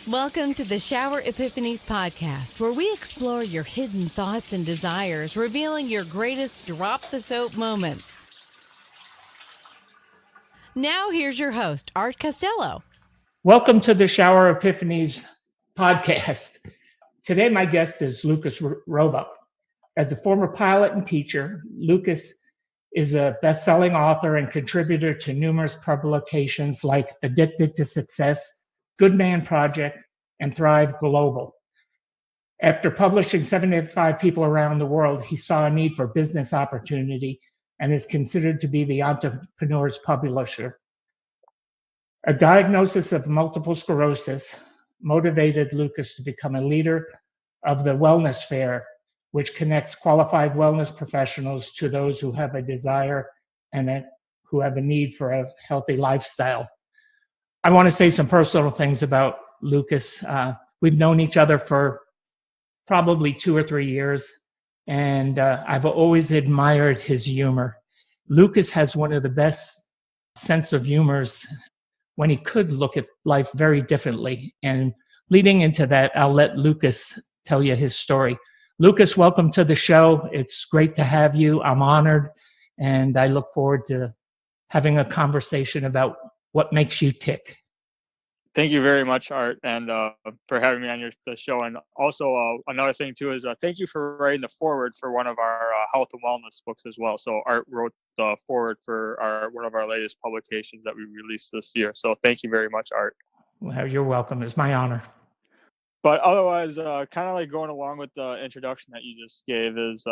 Welcome to the Shower Epiphanies podcast, where we explore your hidden thoughts and desires, revealing your greatest drop the soap moments. Now here's your host, Art Costello. Welcome to the Shower Epiphanies podcast. Today, my guest is Lucas Robak. As a former pilot and teacher, Lucas is a best-selling author and contributor to numerous publications like Addicted to Success, Good Man Project, and Thrive Global. After publishing 75 people around the world, he saw a need for business opportunity and is considered to be the entrepreneur's publisher. A diagnosis of multiple sclerosis motivated Lucas to become a leader of the Wellness Fair, which connects qualified wellness professionals to those who have a desire and who have a need for a healthy lifestyle. I want to say some personal things about Lucas. We've known each other for probably 2 or 3 years, and I've always admired his humor. Lucas has one of the best sense of humors when he could look at life very differently. And leading into that, I'll let Lucas tell you his story. Lucas, welcome to the show. It's great to have you. I'm honored, and I look forward to having a conversation about what makes you tick. Thank you very much, Art, and for having me on the show. And also, another thing, too, is thank you for writing the foreword for one of our health and wellness books as well. So Art wrote the foreword for one of our latest publications that we released this year. So thank you very much, Art. Well, you're welcome. It's my honor. But otherwise, kind of like going along with the introduction that you just gave is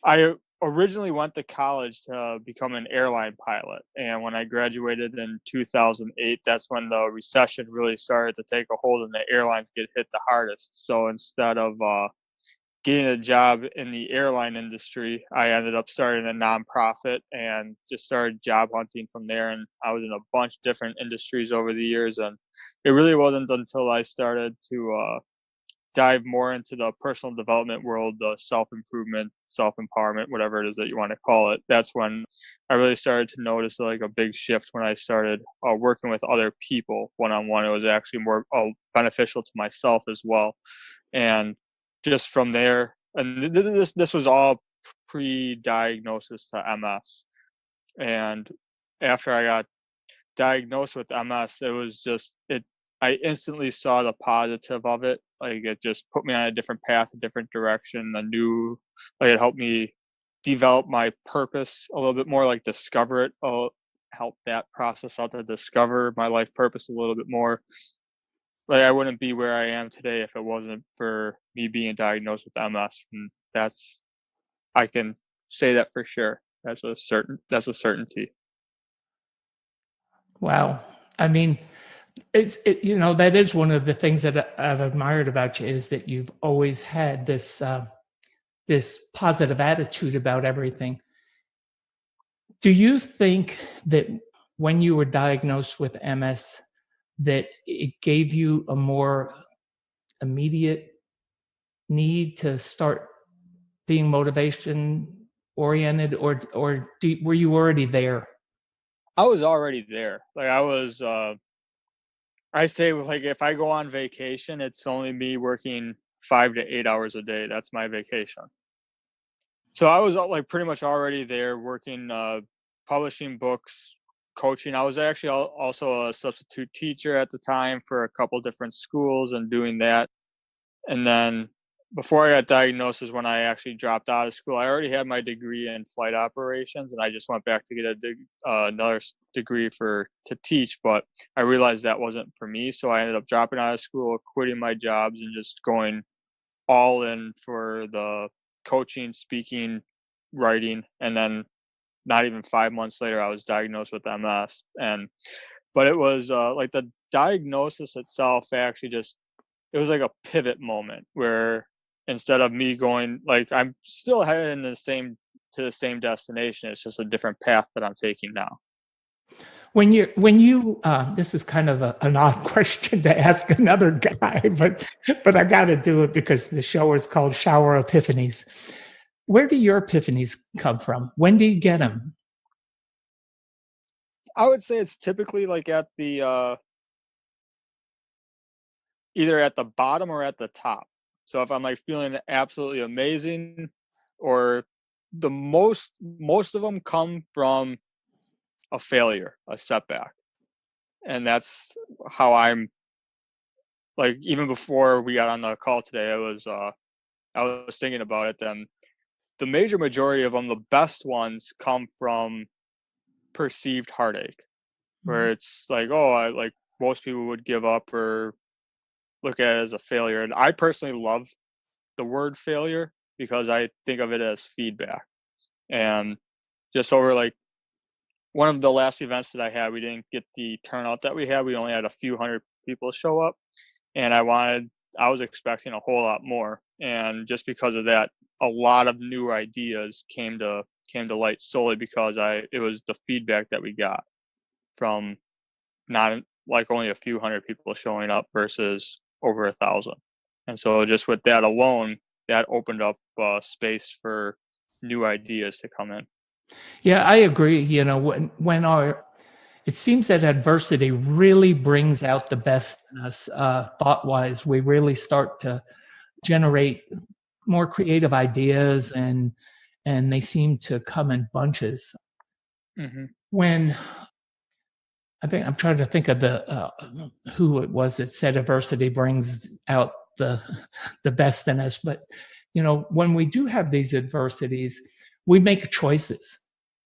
I originally went to college to become an airline pilot. And when I graduated in 2008, that's when the recession really started to take a hold and the airlines get hit the hardest. So instead of getting a job in the airline industry, I ended up starting a nonprofit and just started job hunting from there. And I was in a bunch of different industries over the years. And it really wasn't until I started to dive more into the personal development world, the self-improvement, self-empowerment, whatever it is that you want to call it. That's when I really started to notice like a big shift when I started working with other people one-on-one. It was actually more beneficial to myself as well. And just from there, and this was all pre-diagnosis to MS. And after I got diagnosed with MS, it was just, I instantly saw the positive of it. Like it just put me on a different path, a different direction, it helped me develop my purpose a little bit more, like discover it, help that process out to discover my life purpose a little bit more. Like I wouldn't be where I am today if it wasn't for me being diagnosed with MS. And I can say that for sure. That's a certainty. Wow. I mean, that is one of the things that I've admired about you is that you've always had this positive attitude about everything. Do you think that when you were diagnosed with MS, that it gave you a more immediate need to start being motivation oriented, or were you already there? I was already there. Like I was. I say like if I go on vacation, it's only me working 5 to 8 hours a day. That's my vacation. So I was like pretty much already there working, publishing books, coaching. I was actually also a substitute teacher at the time for a couple different schools and doing that. And then before I got diagnosed is when I actually dropped out of school. I already had my degree in flight operations, and I just went back to get another degree to teach, but I realized that wasn't for me. So I ended up dropping out of school, quitting my jobs, and just going all in for the coaching, speaking, writing. And then not even 5 months later, I was diagnosed with MS. But it was like the diagnosis itself actually it was like a pivot moment where instead of me going, like I'm still headed to the same destination, it's just a different path that I'm taking now. When you this is kind of an odd question to ask another guy, but I got to do it because the show is called Shower Epiphanies. Where do your epiphanies come from? When do you get them? I would say it's typically like at the either at the bottom or at the top. So if I'm like feeling absolutely amazing, or the most of them come from a failure, a setback. And that's how I'm like, even before we got on the call today, I was thinking about it. Then the major majority of them, the best ones, come from perceived heartache, where it's like, oh, I like most people would give up or look at it as a failure. And I personally love the word failure because I think of it as feedback. And just over like one of the last events that I had, we didn't get the turnout that we had. We only had a few hundred people show up, and I was expecting a whole lot more. And just because of that, a lot of new ideas came to light solely because it was the feedback that we got from not like only a few hundred people showing up versus over 1,000. And so just with that alone, that opened up space for new ideas to come in. Yeah, I agree. You know, it seems that adversity really brings out the best in us. Thought-wise, we really start to generate more creative ideas, and they seem to come in bunches. Mm-hmm. When I'm trying to think of the who it was that said adversity brings out the best in us. But you know, when we do have these adversities, we make choices.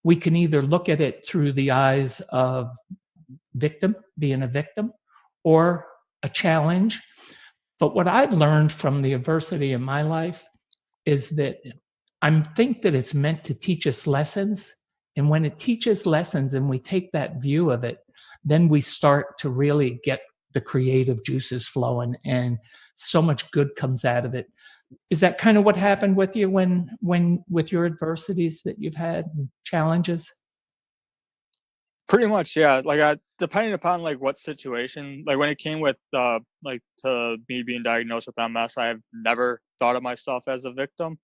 We can either look at it through the eyes of being a victim, or a challenge. But what I've learned from the adversity in my life is that I think that it's meant to teach us lessons. And when it teaches lessons and we take that view of it, then we start to really get the creative juices flowing, and so much good comes out of it. Is that kind of what happened with you when with your adversities that you've had, challenges? Pretty much, yeah. Like, depending upon like what situation, like when it came with like to me being diagnosed with MS, I have never thought of myself as a victim.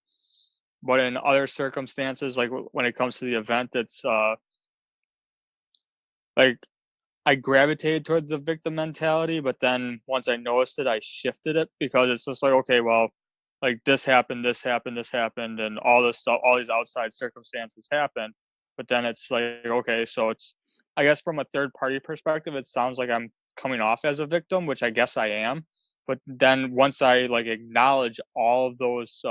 But in other circumstances, like when it comes to the event, it's like I gravitated toward the victim mentality. But then once I noticed it, I shifted it because it's just like, okay, well, like this happened, this happened, this happened, and all this stuff, all these outside circumstances happened. But then it's like, okay, so it's, I guess from a third party perspective, it sounds like I'm coming off as a victim, which I guess I am. But then once I like acknowledge all of those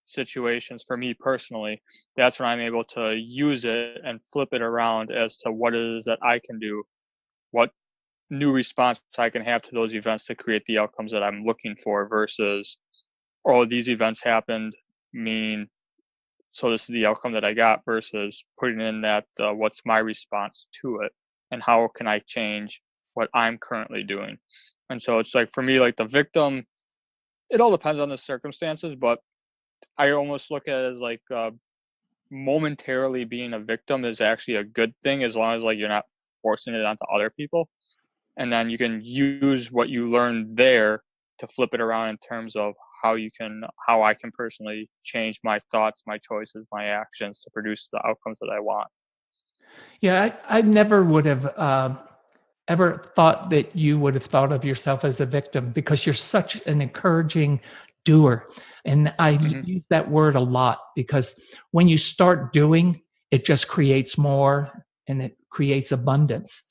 situations for me personally, that's when I'm able to use it and flip it around as to what it is that I can do, what new response I can have to those events to create the outcomes that I'm looking for versus, oh, these events happened, mean, so this is the outcome that I got, versus putting in that what's my response to it and how can I change what I'm currently doing. And so it's like, for me, like the victim, it all depends on the circumstances, but I almost look at it as like momentarily being a victim is actually a good thing, as long as like you're not forcing it onto other people. And then you can use what you learned there to flip it around in terms of how I can personally change my thoughts, my choices, my actions to produce the outcomes that I want. Yeah, I never would have ever thought that you would have thought of yourself as a victim, because you're such an encouraging doer. And I Mm-hmm. use that word a lot, because when you start doing, it just creates more, and it creates abundance.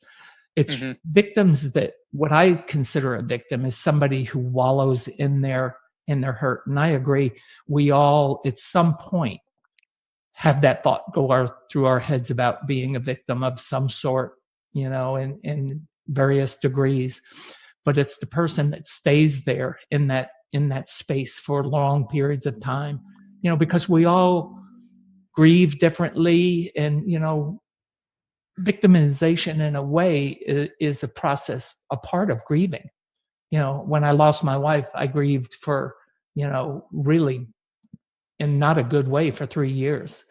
It's Mm-hmm. victims that, what I consider a victim is somebody who wallows in their hurt. And I agree, we all at some point have that thought go through our heads about being a victim of some sort, you know, in various degrees. But it's the person that stays there in that space for long periods of time, you know, because we all grieve differently. And, you know, victimization in a way is a process, a part of grieving. You know, when I lost my wife, I grieved for, you know, really in not a good way for 3 years.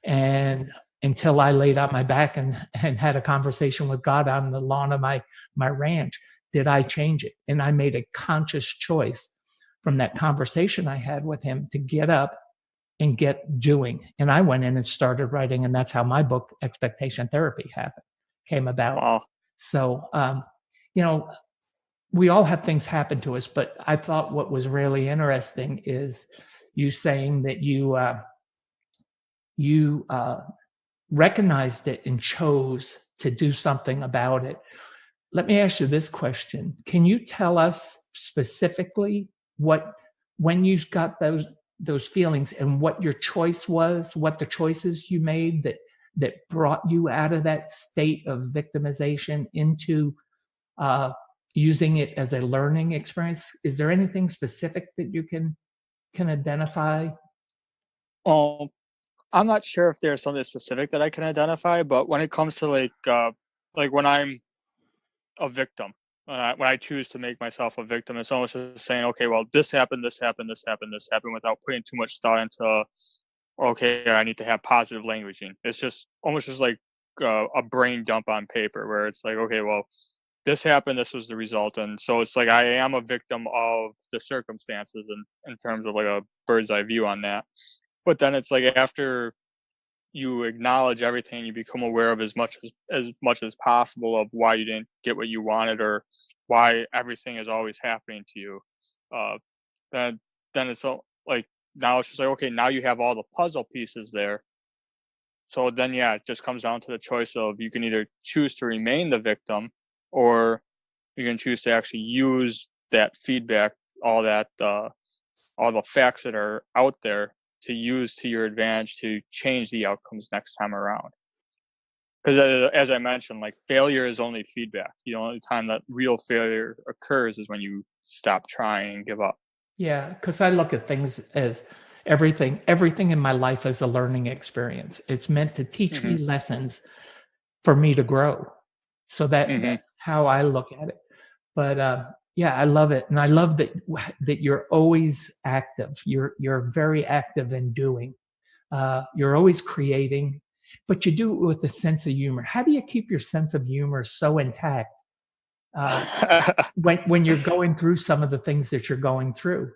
And until I laid on my back and had a conversation with God on the lawn of my ranch, did I change it. And I made a conscious choice from that conversation I had with him to get up and get doing. And I went in and started writing, and that's how my book, Expectation Therapy, came about. Wow. So, you know, we all have things happen to us, but I thought what was really interesting is you saying that you recognized it and chose to do something about it. Let me ask you this question. Can you tell us specifically when you got those feelings and what your choice was, what the choices you made that brought you out of that state of victimization into using it as a learning experience? Is there anything specific that you can identify? I'm not sure if there's something specific that I can identify, but when it comes to like when I'm a victim, when I choose to make myself a victim, it's almost just saying, okay, well, this happened, this happened, this happened, this happened, without putting too much thought into, okay, I need to have positive languaging. It's just almost just like a brain dump on paper, where it's like, okay, well, this happened, this was the result, and so it's like I am a victim of the circumstances, and in terms of like a bird's eye view on that. But then it's like after you acknowledge everything, you become aware of as much as possible of why you didn't get what you wanted, or why everything is always happening to you. Uh, then it's all like, now it's just like, okay, now you have all the puzzle pieces there. So then, yeah, it just comes down to the choice of, you can either choose to remain the victim, or you can choose to actually use that feedback, all that, all the facts that are out there, to use to your advantage to change the outcomes next time around. Because as I mentioned, like, failure is only feedback. The only time that real failure occurs is when you stop trying and give up. Yeah, because I look at things as everything in my life is a learning experience. It's meant to teach Hmm. me lessons for me to grow. So Hmm. that's how I look at it. But yeah, I love it, and I love that you're always active. You're very active in doing. You're always creating, but you do it with a sense of humor. How do you keep your sense of humor so intact when you're going through some of the things that you're going through?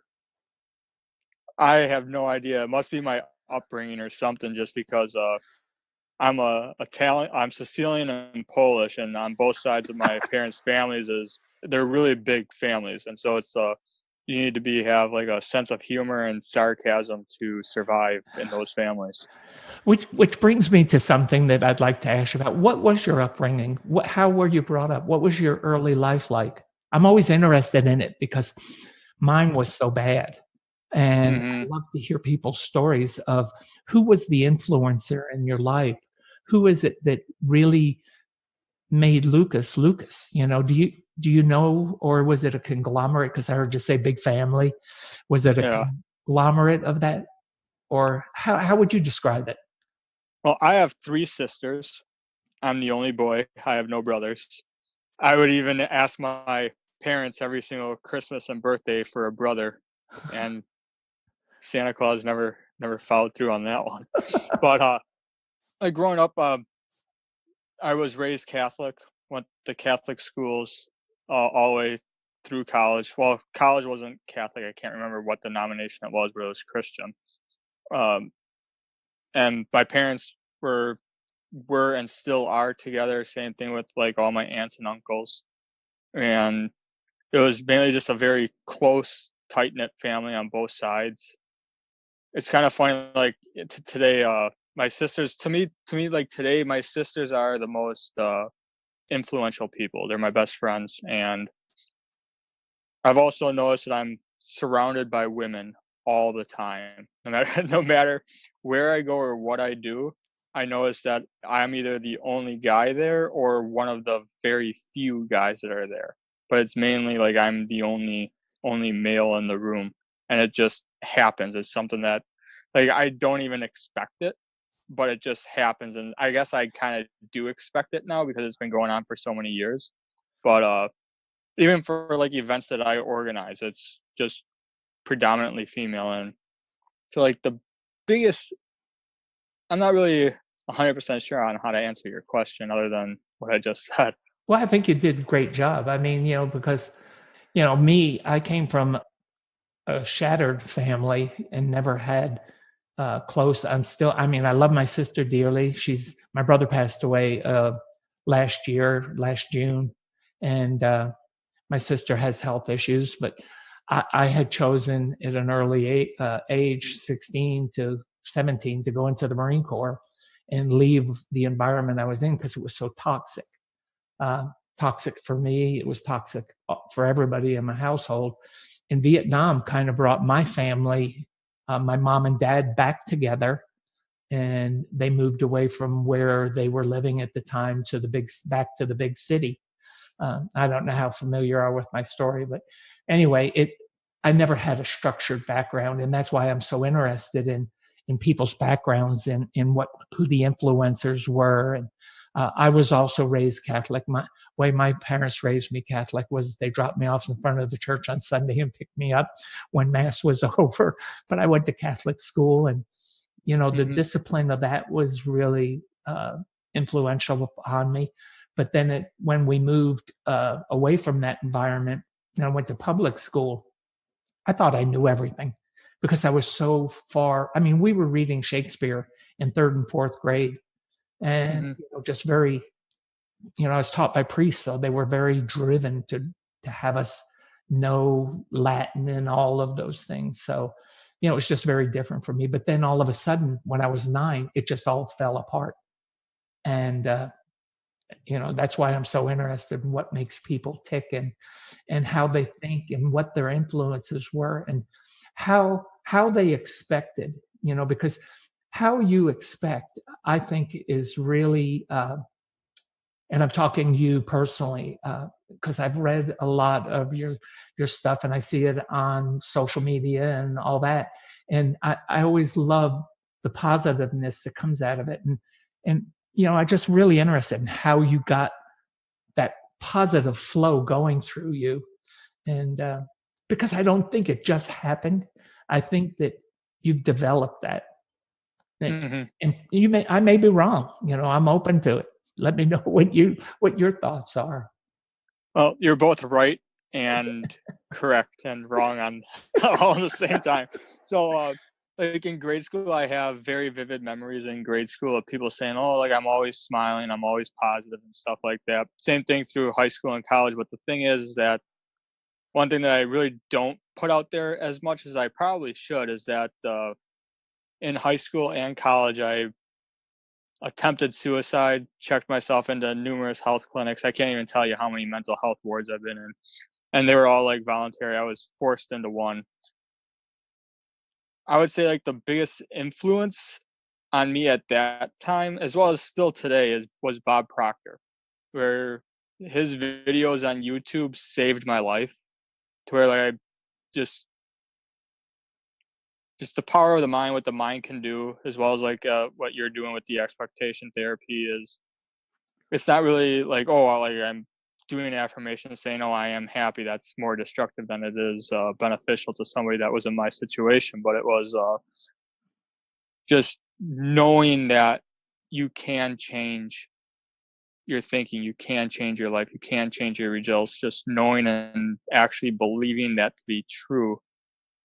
I have no idea. It must be my upbringing or something, just because I'm a Italian, I'm Sicilian and Polish, and on both sides of my parents' families, they're really big families, and so it's you need to have like a sense of humor and sarcasm to survive in those families. Which brings me to something that I'd like to ask you about. What was your upbringing? How were you brought up? What was your early life like? I'm always interested in it because mine was so bad. And I Hmm. love to hear people's stories of who was the influencer in your life? Who is it that really made Lucas Lucas? Do you know, or was it a conglomerate? Because I heard you say big family. Was it a Yeah. conglomerate of that? Or how would you describe it? Well, I have three sisters. I'm the only boy. I have no brothers. I would even ask my parents every single Christmas and birthday for a brother, and Santa Claus never followed through on that one. But like, growing up, I was raised Catholic, went to Catholic schools all the way through college. Well, college wasn't Catholic. I can't remember what denomination it was, but it was Christian. Um, and my parents were and still are together. Same thing with like all my aunts and uncles. And it was mainly just a very close, tight knit family on both sides. It's kind of funny, like, today, my sisters, to me, like, today, my sisters are the most influential people. They're my best friends, and I've also noticed that I'm surrounded by women all the time. No matter no matter where I go or what I do, I notice that I'm either the only guy there or one of the very few guys that are there. But it's mainly like I'm the only male in the room, and it just happens. It's something that, like, I don't even expect it, but it just happens, and I guess I kind of do expect it now because it's been going on for so many years. But even for like events that I organize, it's just predominantly female. And so, like, the biggest, I'm not really 100% sure on how to answer your question other than what I just said. Well, I think you did a great job. I mean, because, I came from a shattered family and never had close. I mean, I love my sister dearly. My brother passed away last June. And My sister has health issues, but I had chosen at an early age, 16 to 17, to go into the Marine Corps and leave the environment I was in because it was so toxic. Uh, Toxic for me. It was toxic for everybody in my household. And Vietnam kind of brought my family, my mom and dad, back together, and they moved away from where they were living at the time to back to the big city. I don't know how familiar you are with my story, but anyway, I never had a structured background, and that's why I'm so interested in people's backgrounds and in who the influencers were. And I was also raised Catholic. My way my parents raised me Catholic was they dropped me off in front of the church on Sunday and picked me up when Mass was over. But I went to Catholic school, and the discipline of that was really influential upon me. But then when we moved away from that environment and I went to public school, I thought I knew everything because I was so far. I mean, we were reading Shakespeare in third and fourth grade, and just very, I was taught by priests, so they were very driven to have us know Latin and all of those things. So, it was just very different for me. But then all of a sudden, when I was 9, it just all fell apart. And that's why I'm so interested in what makes people tick and how they think and what their influences were and how they expected, because how you expect, I think, is really, and I'm talking to you personally, because I've read a lot of your stuff and I see it on social media and all that. And I always love the positiveness that comes out of it. And I'm just really interested in how you got that positive flow going through you. And because I don't think it just happened. I think that you've developed that. And I may be wrong. I'm open to it. Let me know what your thoughts are. Well, you're both right and correct and wrong on all at the same time. So, like in grade school, I have very vivid memories in grade school of people saying, "Oh, like I'm always smiling, I'm always positive," and stuff like that. Same thing through high school and college. But the thing is that one thing that I really don't put out there as much as I probably should is that in high school and college, I attempted suicide, checked myself into numerous health clinics. I can't even tell you how many mental health wards I've been in. And they were all like voluntary. I was forced into one. I would say like the biggest influence on me at that time, as well as still today, was Bob Proctor, where his videos on YouTube saved my life to where like I just the power of the mind, what the mind can do, as well as like what you're doing with the expectation therapy is. It's not really like, oh, like I'm doing an affirmation saying, oh, I am happy. That's more destructive than it is beneficial to somebody that was in my situation. But it was just knowing that you can change your thinking, you can change your life, you can change your results. Just knowing and actually believing that to be true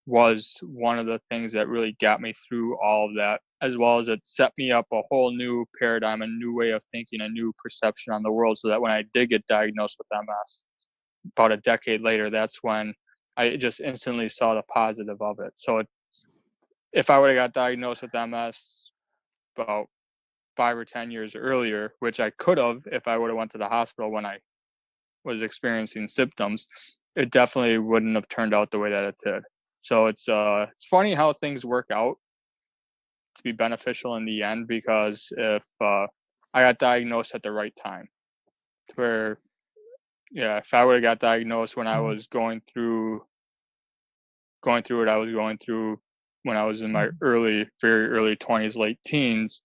was one of the things that really got me through all of that, as well as it set me up a whole new paradigm, a new way of thinking, a new perception on the world, so that when I did get diagnosed with MS about a decade later, that's when I just instantly saw the positive of it. So if I would have got diagnosed with MS about 5 or 10 years earlier, which I could have if I would have went to the hospital when I was experiencing symptoms, it definitely wouldn't have turned out the way that it did. So it's funny how things work out to be beneficial in the end, because if I got diagnosed at the right time, where if I would have got diagnosed when I was going through what I was going through when I was in my very early 20s, late teens,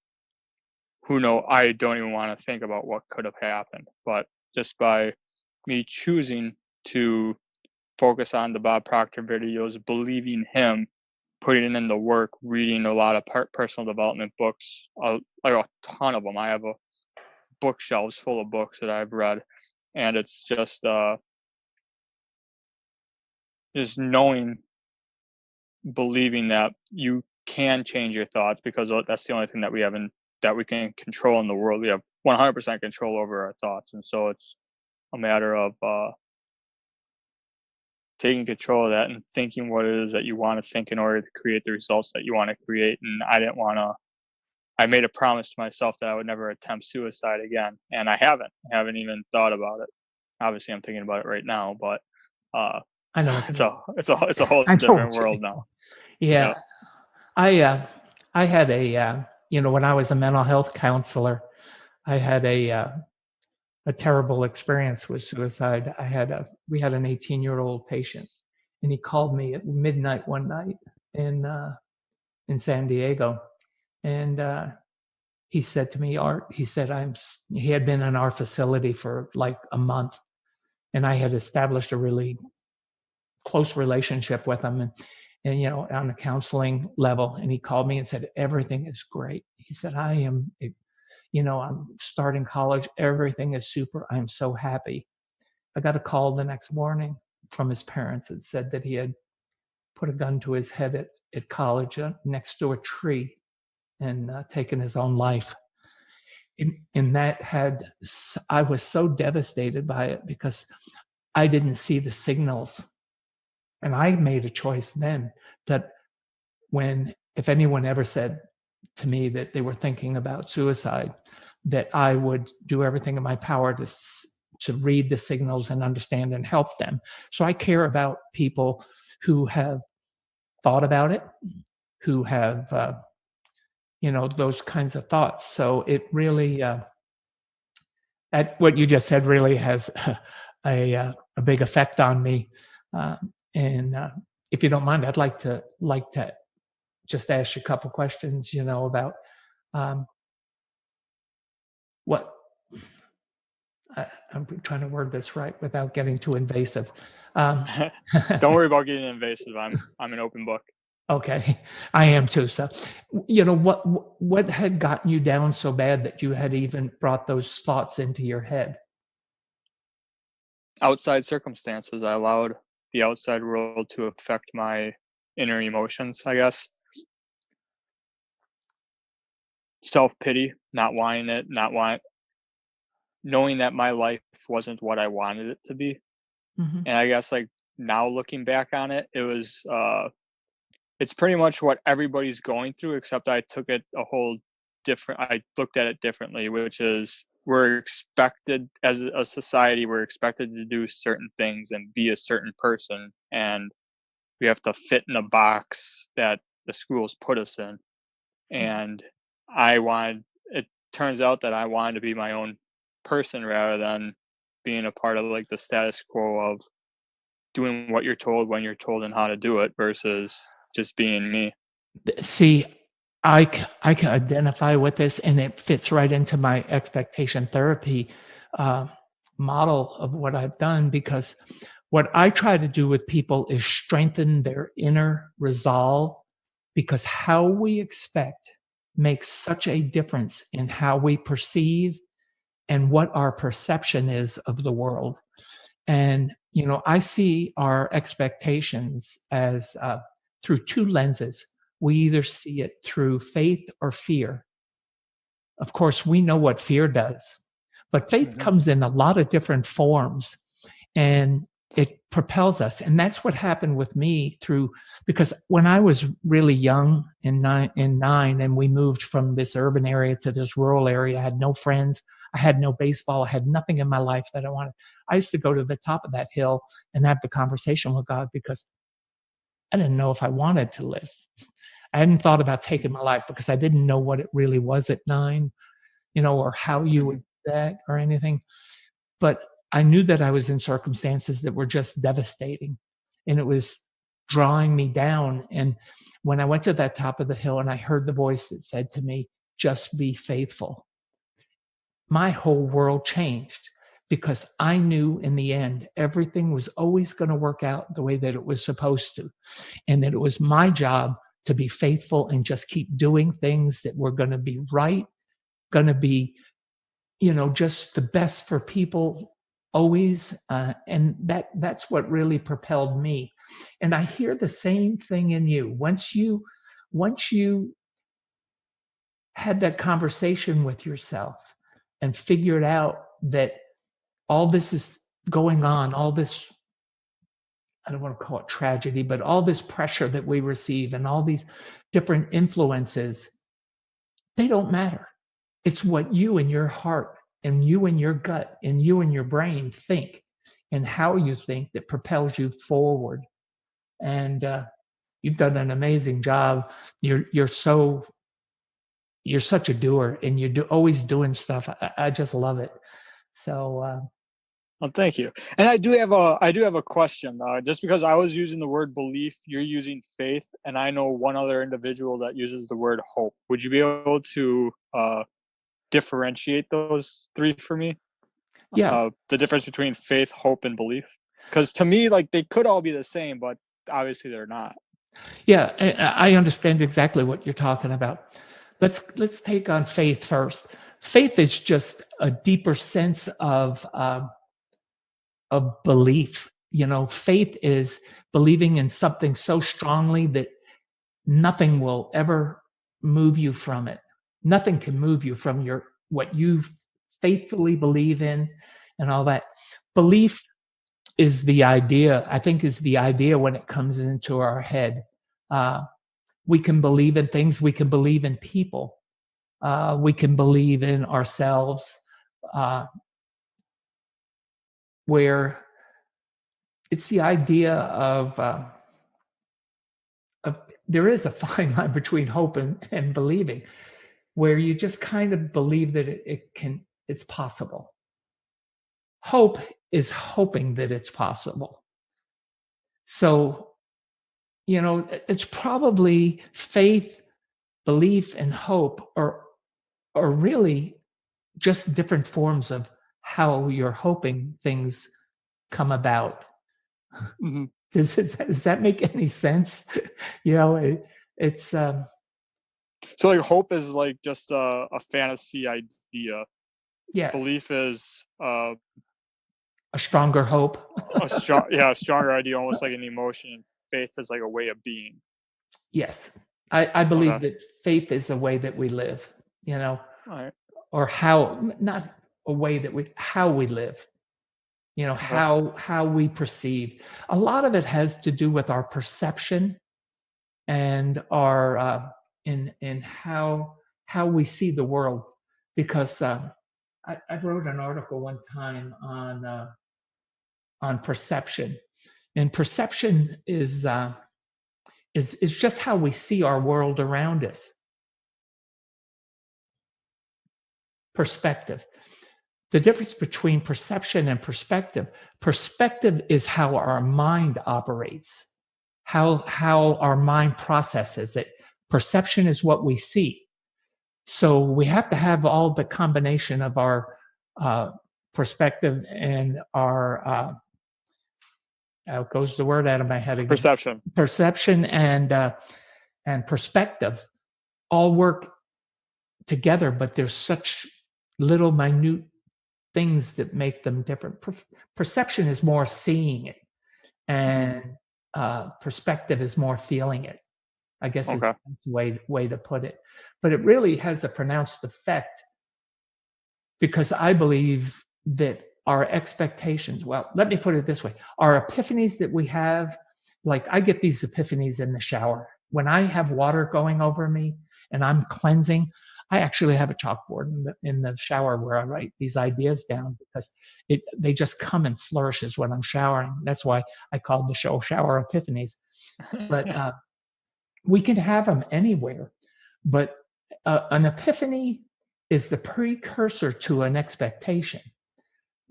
who know, I don't even want to think about what could have happened. But just by me choosing to focus on the Bob Proctor videos, believing him, putting in the work, reading a lot of personal development books, like a ton of them. I have a bookshelves full of books that I've read, and it's just knowing, believing that you can change your thoughts, because that's the only thing that we can control in the world. We have 100% control over our thoughts, and so it's a matter of taking control of that and thinking what it is that you want to think in order to create the results that you want to create. And I made a promise to myself that I would never attempt suicide again. And I haven't even thought about it. Obviously I'm thinking about it right now, but I know. it's a whole I know different what you world mean. now. Yeah. I had when I was a mental health counselor, I had a terrible experience with suicide. We had an 18-year-old patient, and he called me at midnight one night in San Diego, and he said to me, Art, he said, he had been in our facility for like a month, and I had established a really close relationship with him, and on a counseling level. And he called me and said, everything is great. He said, I'm starting college. Everything is super. I'm so happy. I got a call the next morning from his parents that said that he had put a gun to his head at college next to a tree and taken his own life. And I was so devastated by it because I didn't see the signals. And I made a choice then that if anyone ever said to me that they were thinking about suicide, that I would do everything in my power to read the signals and understand and help them. So I care about people who have thought about it, who have, those kinds of thoughts. So it really, what you just said really has a big effect on me. And if you don't mind, I'd like to just ask you a couple questions, about what I'm trying to word this right without getting too invasive. Don't worry about getting invasive. I'm an open book. Okay, I am too. So, what had gotten you down so bad that you had even brought those thoughts into your head? Outside circumstances. I allowed the outside world to affect my inner emotions, I guess. Self-pity, not wanting it, knowing that my life wasn't what I wanted it to be. Mm-hmm. And I guess like now looking back on it, it was it's pretty much what everybody's going through, except I took it I looked at it differently, which is we're expected as a society, we're expected to do certain things and be a certain person, and we have to fit in a box that the schools put us in. And it turns out that I wanted to be my own person rather than being a part of like the status quo of doing what you're told when you're told and how to do it versus just being me. See, I can identify with this, and it fits right into my expectation therapy model of what I've done, because what I try to do with people is strengthen their inner resolve, because how we expect makes such a difference in how we perceive and what our perception is of the world. And, I see our expectations as through two lenses. We either see it through faith or fear. Of course, we know what fear does, but faith comes in a lot of different forms, and it propels us. And that's what happened with me because when I was really young in nine, and we moved from this urban area to this rural area, I had no friends. I had no baseball. I had nothing in my life that I wanted. I used to go to the top of that hill and have the conversation with God because I didn't know if I wanted to live. I hadn't thought about taking my life because I didn't know what it really was at 9, or how you would do that or anything. But I knew that I was in circumstances that were just devastating, and it was drawing me down. And when I went to that top of the hill and I heard the voice that said to me, just be faithful, my whole world changed, because I knew in the end, everything was always going to work out the way that it was supposed to. And that it was my job to be faithful and just keep doing things that were going to be right, going to be, just the best for people always. And that's what really propelled me. And I hear the same thing in you. Once you had that conversation with yourself and figured out that all this is going on, all this I don't want to call it tragedy, but all this pressure that we receive and all these different influences, they don't matter. It's what you and your heart and you and your gut and you and your brain think and how you think that propels you forward. And you've done an amazing job. You're such a doer, and you're always doing stuff. I just love it. So Well, thank you. And I do have a question. Just because I was using the word belief, you're using faith, and I know one other individual that uses the word hope. Would you be able to differentiate those three for me? yeah, The difference between faith, hope, and belief. Because to me, like, they could all be the same, but obviously they're not. yeah, I understand exactly what you're talking about. Let's take on faith first. Faith is just a deeper sense of belief. Faith is believing in something so strongly that nothing will ever move you from it. Nothing can move you from what you faithfully believe in and all that. Belief is the idea, I think, is the idea when it comes into our head. We can believe in things. We can believe in people. We can believe in ourselves, where it's the idea of there is a fine line between hope and believing, where you just kind of believe that it's possible. Hope is hoping that it's possible. So, it's probably faith, belief, and hope are really just different forms of how you're hoping things come about. Mm-hmm. Does that make any sense? It's So like hope is like just a fantasy idea. yeah, Belief is a stronger hope. a stronger idea, almost like an emotion. Faith is like a way of being. Yes, I believe Okay. that faith is a way that we live. All right. Or not a way how we live. Okay. How we perceive. A lot of it has to do with our perception and our in how we see the world. Because I wrote an article one time on perception, and perception is just how we see our world around us. Perspective. The difference between perception and perspective is how our mind operates, how our mind processes it. Perception is what we see. So we have to have all the combination of our perspective and our out goes the word out of my head again. Perception and perspective all work together, but there's such little minute things that make them different. Perception is more seeing it, and perspective is more feeling it, I guess. Okay. Is the way to put it. But it really has a pronounced effect, because I believe that our expectations, well, let me put it this way, our epiphanies that we have, like I get these epiphanies in the shower. When I have water going over me and I'm cleansing, I actually have a chalkboard in the shower where I write these ideas down, because they just come in flourishes when I'm showering. That's why I called the show Shower Epiphanies. But we can have them anywhere. But an epiphany is the precursor to an expectation.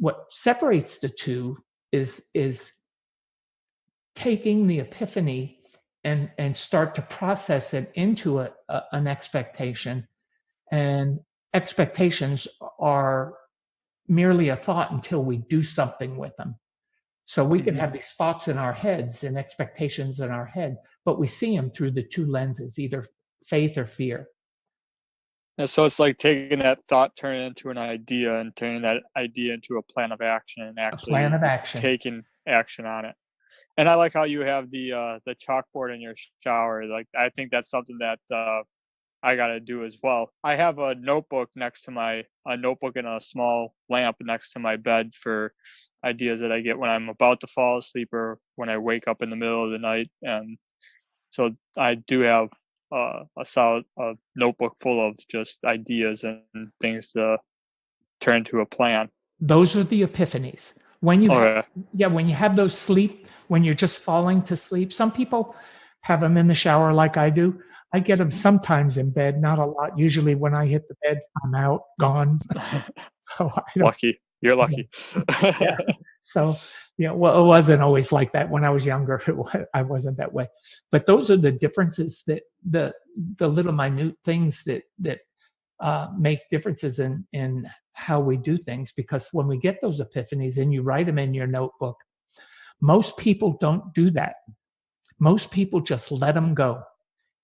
What separates the two is taking the epiphany and start to process it into an expectation. And expectations are merely a thought until we do something with them. So we can have these thoughts in our heads and expectations in our head, but we see them through the two lenses, either faith or fear. And so it's like taking that thought, turning it into an idea, and turning that idea into a plan of action, and actually A plan of action. taking action on it. And I like how you have the chalkboard in your shower. Like, I think that's something that I got to do as well. I have a notebook and a small lamp next to my bed for ideas that I get when I'm about to fall asleep or when I wake up in the middle of the night. And so I do have a solid notebook full of just ideas and things to turn to a plan. Those are the epiphanies. When you have, Okay. when you have those when you're just falling to sleep, some people have them in the shower like I do. I get them sometimes in bed, not a lot. Usually when I hit the bed, I'm out, gone. So I don't, Lucky. You're lucky. yeah. So, well, it wasn't always like that when I was younger. I wasn't that way. But those are the differences, that the little minute things that make differences in how we do things. Because when we get those epiphanies and you write them in your notebook, most people don't do that. Most people just let them go,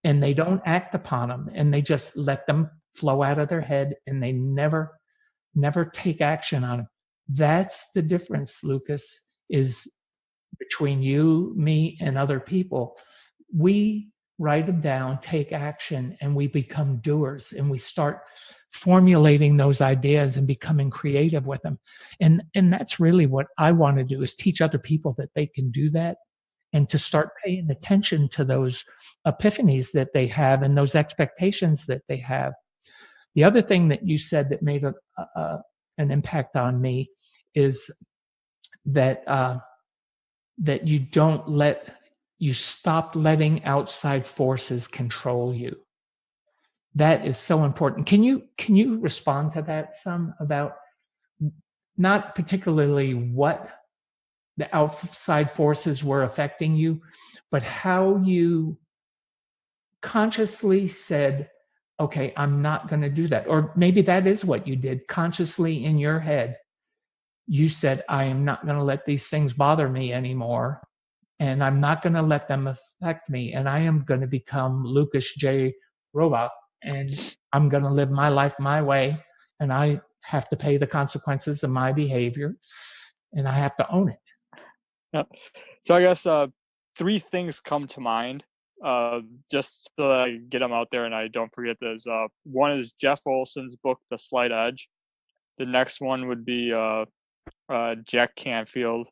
and they don't act upon them, and they just let them flow out of their head, and they never take action on them. That's the difference, Lucas, is between you, me, and other people. We write them down, take action, and we become doers, and we start formulating those ideas and becoming creative with them. And that's really what I want to do, is teach other people that they can do that, and to start paying attention to those epiphanies that they have and those expectations that they have. The other thing that you said that made an impact on me is that that you stop letting outside forces control you. That is so important. Can you respond to that some, about not particularly what the outside forces were affecting you, but how you consciously said, okay, I'm not going to do that. Or maybe that is what you did consciously in your head. You said, I am not going to let these things bother me anymore, and I'm not going to let them affect me. And I am going to become Lucas J. Robak, and I'm going to live my life my way, and I have to pay the consequences of my behavior, and I have to own it. Yeah. So I guess 3 things come to mind, just so that I get them out there and I don't forget this. One is Jeff Olson's book, The Slight Edge. The next one would be Jack Canfield.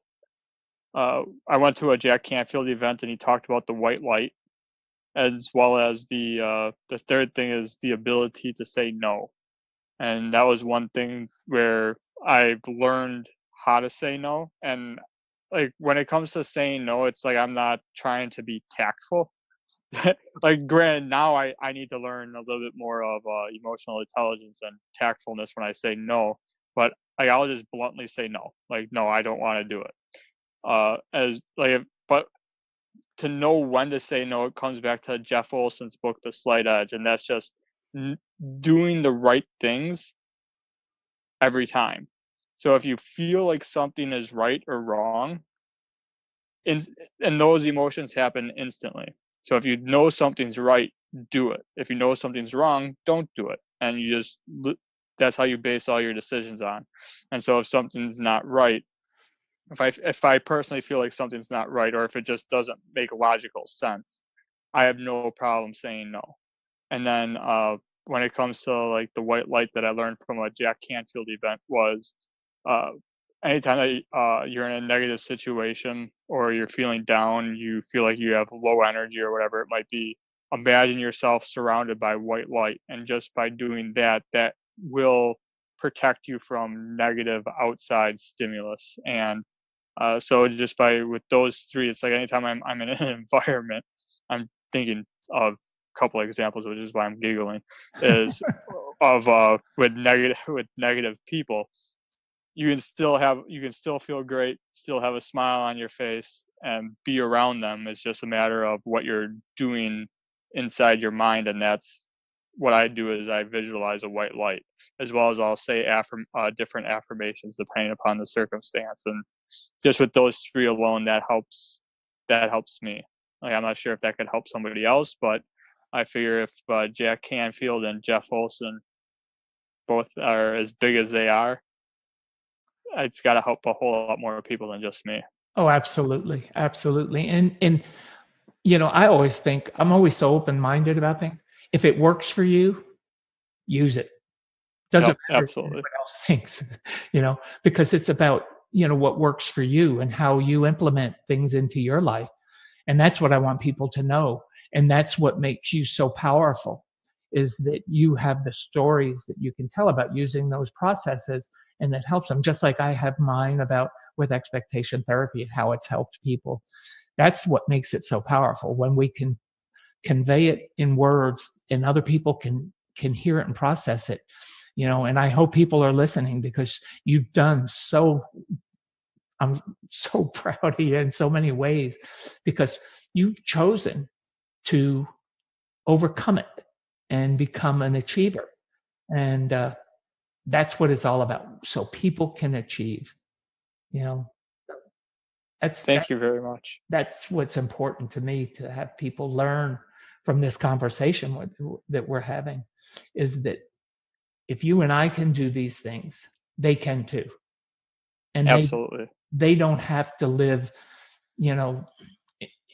I went to a Jack Canfield event and he talked about the white light, as well as the third thing is the ability to say no. And that was one thing where I've learned how to say no. And like when it comes to saying no, it's like I'm not trying to be tactful. Like granted, now I need to learn a little bit more of emotional intelligence and tactfulness when I say no. But like I'll just bluntly say no. Like no, I don't want to do it. But to know when to say no, it comes back to Jeff Olson's book, The Slight Edge, and that's just doing the right things every time. So if you feel like something is right or wrong, and those emotions happen instantly. So if you know something's right, do it. If you know something's wrong, don't do it. And that's how you base all your decisions on. And so if something's not right, if I personally feel like something's not right, or if it just doesn't make logical sense, I have no problem saying no. And then when it comes to like the white light that I learned from a Jack Canfield event was anytime that you're in a negative situation or you're feeling down, you feel like you have low energy or whatever it might be, imagine yourself surrounded by white light. And just by doing that, that will protect you from negative outside stimulus. And so just with those 3, it's like anytime I'm in an environment, I'm thinking of a couple of examples, which is why I'm giggling, is of with negative people. You can still feel great, still have a smile on your face, and be around them. It's just a matter of what you're doing inside your mind, and that's what I do is I visualize a white light, as well as I'll say different affirmations depending upon the circumstance. And just with those 3 alone, that helps me. Like I'm not sure if that could help somebody else, but I figure if Jack Canfield and Jeff Olson both are as big as they are, it's got to help a whole lot more people than just me. Oh, absolutely. Absolutely. And I always think I'm always so open-minded about things. if it works for you, use it. Doesn't Yep, matter what absolutely. anyone else thinks, because it's about, what works for you and how you implement things into your life. And that's what I want people to know. And that's what makes you so powerful, is that you have the stories that you can tell about using those processes, and it helps them. Just like I have mine about with expectation therapy and how it's helped people. That's what makes it so powerful, when we can convey it in words and other people can hear it and process it. And I hope people are listening, because you've done so. I'm so proud of you in so many ways, because you've chosen to overcome it and become an achiever. And that's what it's all about. So people can achieve, you know, that's, that, Thank you very much. that's what's important to me, to have people learn from this conversation that we're having, is that if you and I can do these things, they can too. And Absolutely. they don't have to live, you know,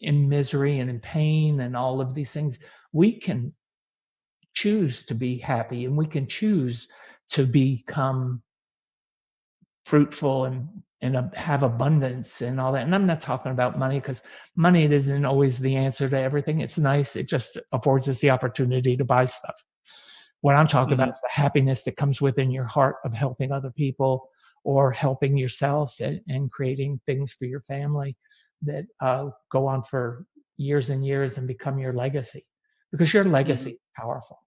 in misery and in pain and all of these things. We can choose to be happy, and we can choose to become fruitful and have abundance and all that. And I'm not talking about money, because money isn't always the answer to everything. It's nice. It just affords us the opportunity to buy stuff. What I'm talking about is the happiness that comes within your heart of helping other people, or helping yourself, and creating things for your family that go on for years and years and become your legacy, because your legacy is powerful.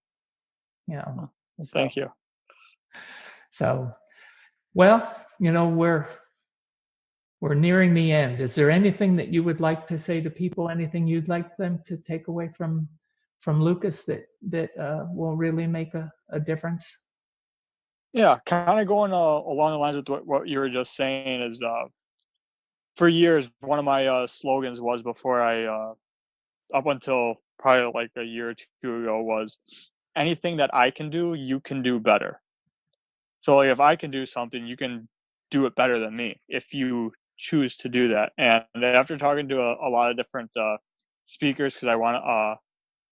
Thank you. So, well, we're nearing the end. Is there anything that you would like to say to people? Anything you'd like them to take away from Lucas that will really make a difference? Yeah, kind of going along the lines with what you were just saying is, for years, one of my slogans was, before I, up until probably like a year or two ago, was, anything that I can do, you can do better. So like, if I can do something, you can do it better than me if you choose to do that. And after talking to a lot of different speakers, because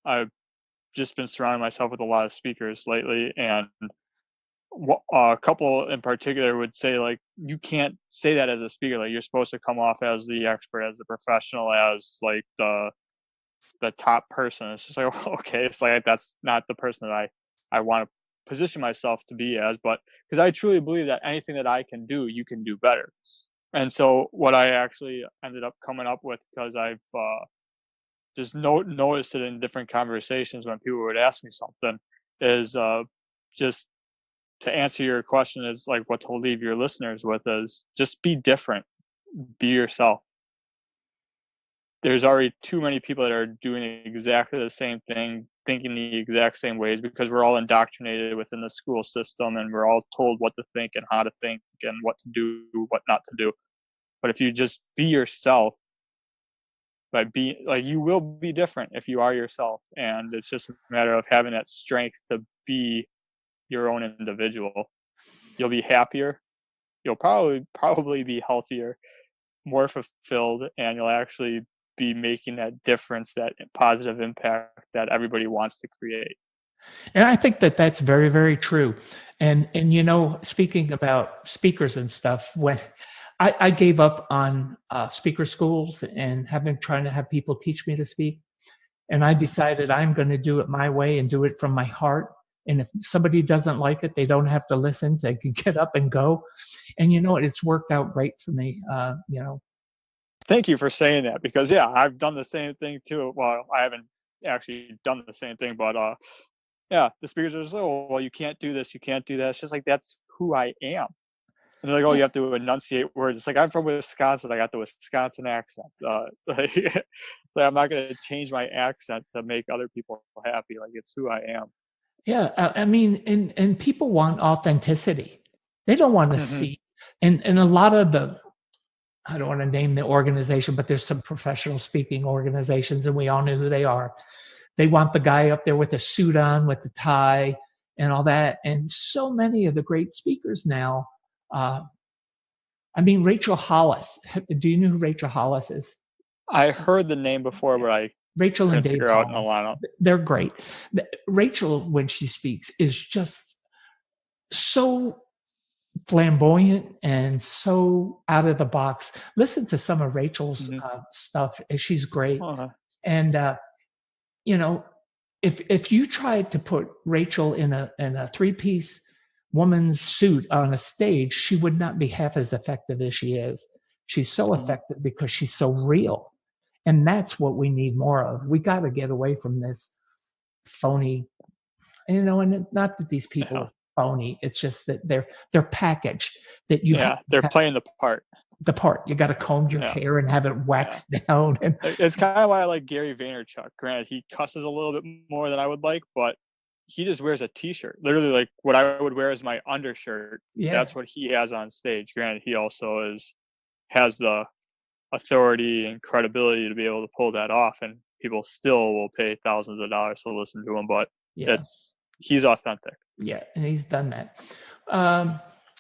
I've just been surrounding myself with a lot of speakers lately, and a couple in particular would say, like, you can't say that as a speaker. Like, you're supposed to come off as the expert, as the professional, as like the top person. It's just like, okay, it's like, that's not the person that I want to position myself to be as. But because I truly believe that anything that I can do, you can do better. And so what I actually ended up coming up with, because I've just noticed it in different conversations when people would ask me something, is just to answer your question, is like, what to leave your listeners with is, just be different, be yourself. There's already too many people that are doing exactly the same thing, thinking the exact same ways, because we're all indoctrinated within the school system, and we're all told what to think and how to think and what to do, what not to do. But if you just be yourself, you will be different if you are yourself. And it's just a matter of having that strength to be your own individual. You'll be happier. You'll probably be healthier, more fulfilled, and you'll actually be making that difference, that positive impact that everybody wants to create. And I think that that's very, very true. And speaking about speakers and stuff, when I gave up on speaker schools and trying to have people teach me to speak, and I decided I'm going to do it my way and do it from my heart. And if somebody doesn't like it, they don't have to listen. They can get up and go. And it's worked out great for me. Thank you for saying that, because I've done the same thing too. Well, I haven't actually done the same thing, but the speakers are just, oh, well, you can't do this, you can't do that. It's just like, that's who I am. And they're like, oh, you have to enunciate words. It's like, I'm from Wisconsin. I got the Wisconsin accent. So I'm not going to change my accent to make other people happy. Like, it's who I am. Yeah, I mean, and people want authenticity. They don't want to see, and a lot of I don't want to name the organization, but there's some professional speaking organizations, and we all know who they are. They want the guy up there with the suit on, with the tie, and all that. And so many of the great speakers now. Rachel Hollis. Do you know who Rachel Hollis is? I heard the name before, but I Rachel and Dave figure out in a Collins, lineup. they're great. Rachel, when she speaks, is just so flamboyant and so out of the box. Listen to some of Rachel's stuff. She's great. And you know, if you tried to put Rachel in a three-piece woman's suit on a stage, she would not be half as effective as she is. She's so effective because she's so real. And that's what we need more of. We got to get away from this phony, you know, and not that these people are phony. It's just that they're packaged, that you they're playing the part. The part. You got to comb your hair and have it waxed down. And it's kind of why I like Gary Vaynerchuk. Granted, he cusses a little bit more than I would like, but he just wears a t-shirt. Literally like what I would wear as my undershirt. Yeah. That's what he has on stage. Granted, he also has the authority and credibility to be able to pull that off, and people still will pay thousands of dollars to listen to him, but he's authentic. Yeah, and he's done that.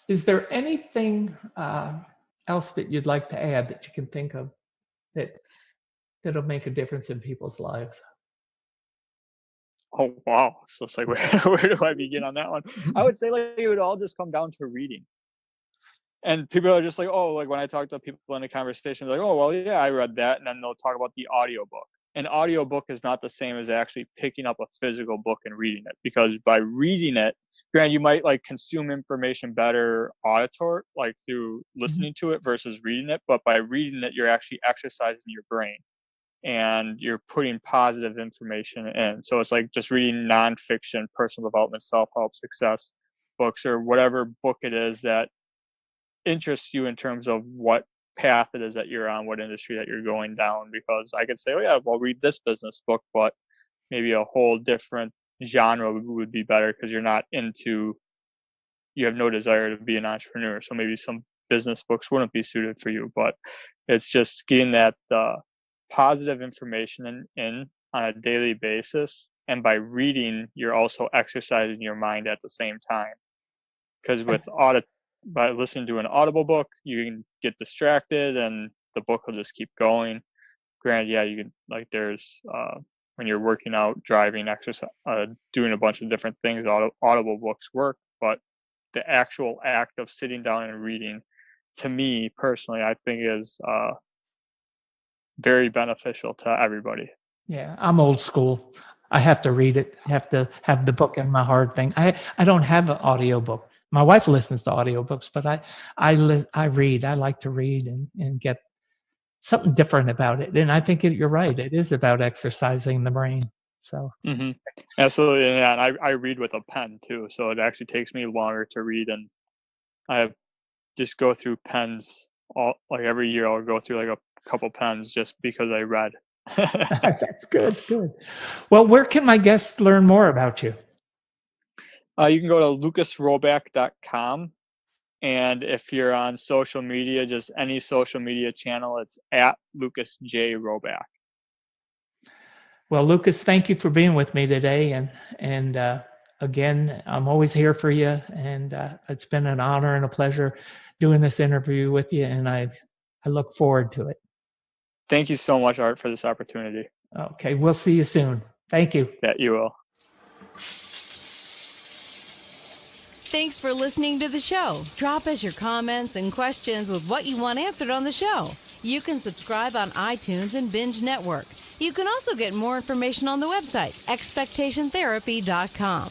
Is there anything else that you'd like to add that you can think of that'll make a difference in people's lives? Oh wow. So it's like where do I begin on that one? I would say like it would all just come down to reading. And people are just like, oh, like when I talk to people in a conversation, they're like, oh, well, yeah, I read that. And then they'll talk about the audiobook. An audiobook is not the same as actually picking up a physical book and reading it, because by reading it, granted, you might like consume information better auditor, like through listening to it versus reading it. But by reading it, you're actually exercising your brain and you're putting positive information in. So it's like just reading nonfiction, personal development, self-help, success books, or whatever book it is that interests you in terms of what path it is that you're on, what industry that you're going down. Because I could say, oh yeah, well, read this business book, but maybe a whole different genre would be better because you have no desire to be an entrepreneur. So maybe some business books wouldn't be suited for you. But it's just getting that positive information in on a daily basis. And by reading, you're also exercising your mind at the same time. Because by listening to an audible book, you can get distracted and the book will just keep going. Granted, yeah, you can, like, there's when you're working out, driving, exercise, doing a bunch of different things, audible books work, but the actual act of sitting down and reading, to me personally, I think is very beneficial to everybody. Yeah, I'm old school. I have to read it. I have to have the book in my hard thing. I don't have an audio book. My wife listens to audiobooks, but I read. I like to read and get something different about it. And I think you're right. It is about exercising the brain. So absolutely, yeah. And I read with a pen too, so it actually takes me longer to read. And I just go through pens every year. I'll go through like a couple pens just because I read. That's good. Well, where can my guests learn more about you? You can go to lucasrobak.com. And if you're on social media, just any social media channel, it's at Lucas J. Robak. Well, Lucas, thank you for being with me today. And again, I'm always here for you. And it's been an honor and a pleasure doing this interview with you. And I look forward to it. Thank you so much, Art, for this opportunity. Okay, we'll see you soon. Thank you. Yeah, you will. Thanks for listening to the show. Drop us your comments and questions with what you want answered on the show. You can subscribe on iTunes and Binge Network. You can also get more information on the website, expectationtherapy.com.